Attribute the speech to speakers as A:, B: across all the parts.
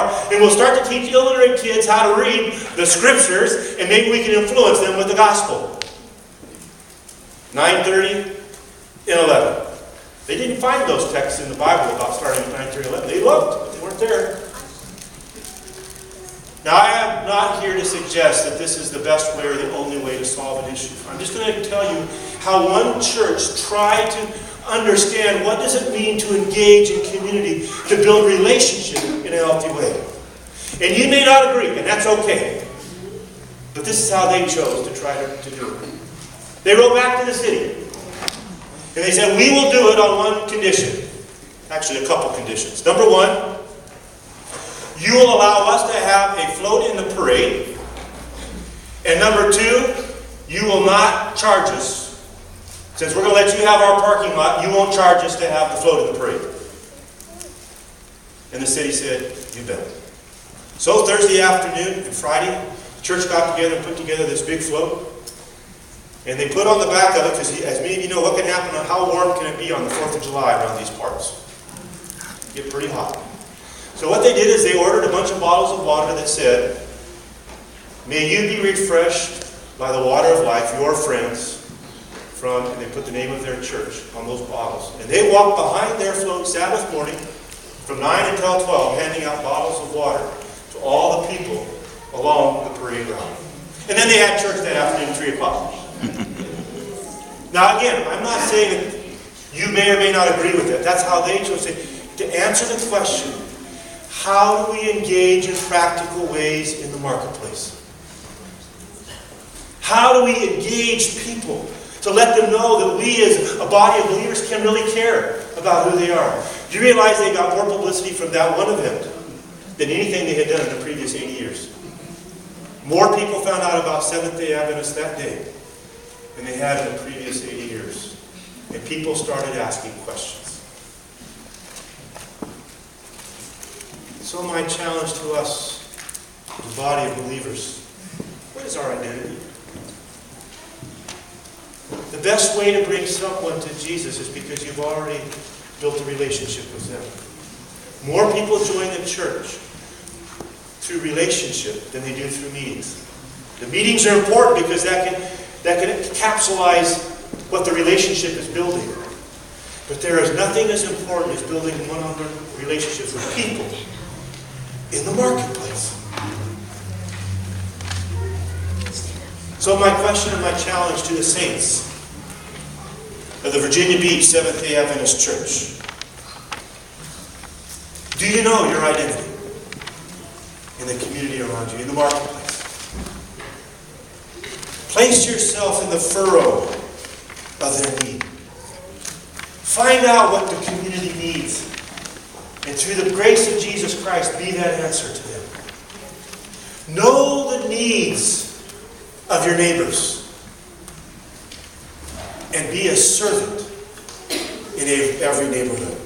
A: are, and we'll start to teach illiterate kids how to read the scriptures, and maybe we can influence them with the gospel. 9:30 and 11. They didn't find those texts in the Bible about starting at 9:30 and 11. They looked, but they weren't there. Now, I am not here to suggest that this is the best way or the only way to solve an issue. I'm just going to tell you how one church tried to understand what does it mean to engage in community, to build relationship in a healthy way. And you may not agree, and that's okay. But this is how they chose to try to do it. They wrote back to the city. And they said, we will do it on one condition. Actually, a couple conditions. Number one, you will allow us to have a float in the parade. And number two, you will not charge us. Since we're going to let you have our parking lot, you won't charge us to have the float in the parade. And the city said, you bet. So Thursday afternoon and Friday, the church got together and put together this big float. And they put on the back of it, because as many of you know, what can happen, how warm can it be on the 4th of July around these parts? Get pretty hot. So what they did is they ordered a bunch of bottles of water that said, may you be refreshed by the water of life, your friends, and they put the name of their church on those bottles. And they walked behind their float Sabbath morning from 9 until 12, handing out bottles of water to all the people along the parade route. And then they had church that afternoon at 3 o'clock. Now again, I'm not saying that you may or may not agree with it. That's how they chose to answer the question, how do we engage in practical ways in the marketplace? How do we engage people to let them know that we as a body of believers can really care about who they are? Do you realize they got more publicity from that one event than anything they had done in the previous 80 years? More people found out about Seventh-day Adventists that day than they had in the previous 80 years. And people started asking questions. So my challenge to us, the body of believers, what is our identity? The best way to bring someone to Jesus is because you've already built a relationship with them. More people join the church through relationship than they do through meetings. The meetings are important because that can encapsulize what the relationship is building. But there is nothing as important as building one-on-one relationships with people in the marketplace. So my question and my challenge to the saints of the Virginia Beach Seventh-day Adventist Church. Do you know your identity in the community around you, in the marketplace? Place yourself in the furrow of their need. Find out what the community needs. And through the grace of Jesus Christ, be that answer to them. Know the needs of your neighbors. And be a servant in every neighborhood.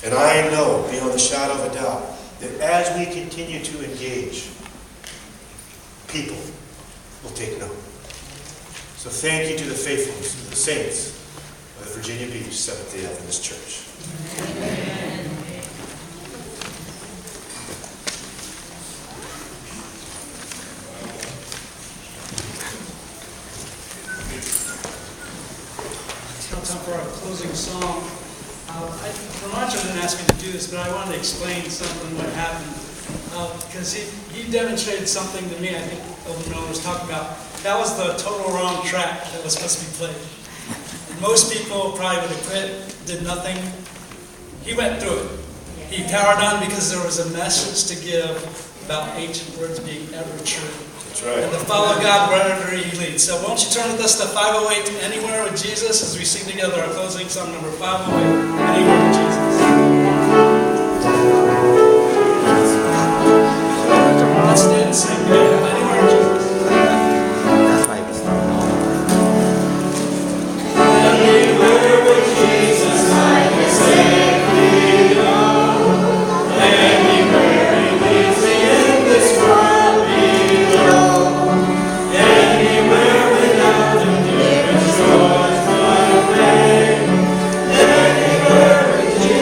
A: And I know, beyond the shadow of a doubt, that as we continue to engage, people will take note. So thank you to the faithfulness of the saints of the Virginia Beach Seventh-day Adventist Church. Amen.
B: Time for our closing song. Romancho didn't ask me to do this, but I wanted to explain something what happened. Because he demonstrated something to me, I think Elder Miller was talking about. That was the total wrong track that was supposed to be played. And most people probably would have quit, did nothing. He went through it. He powered on because there was a message to give about ancient words being ever true.
A: That's right.
B: And to follow God wherever He leads. So won't you turn with us to 508, Anywhere with Jesus, as we sing together our closing song number 508, Anywhere with Jesus. Let's stand and sing together, Anywhere with Jesus. Anywhere with Jesus, I can safely go. Anywhere He leads me in this world below. Anywhere without Him, dearest Lord's my way. Anywhere with Jesus.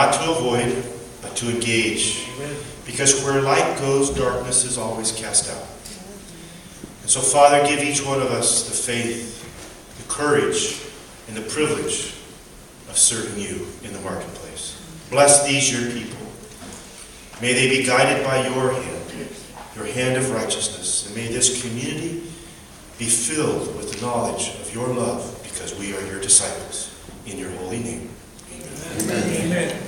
A: not to avoid, but to engage. Because where light goes, darkness is always cast out. And so, Father, give each one of us the faith, the courage, and the privilege of serving you in the marketplace. Bless these your people. May they be guided by your hand of righteousness. And may this community be filled with the knowledge of your love, because we are your disciples. In your holy name. Amen.
B: Amen. Amen.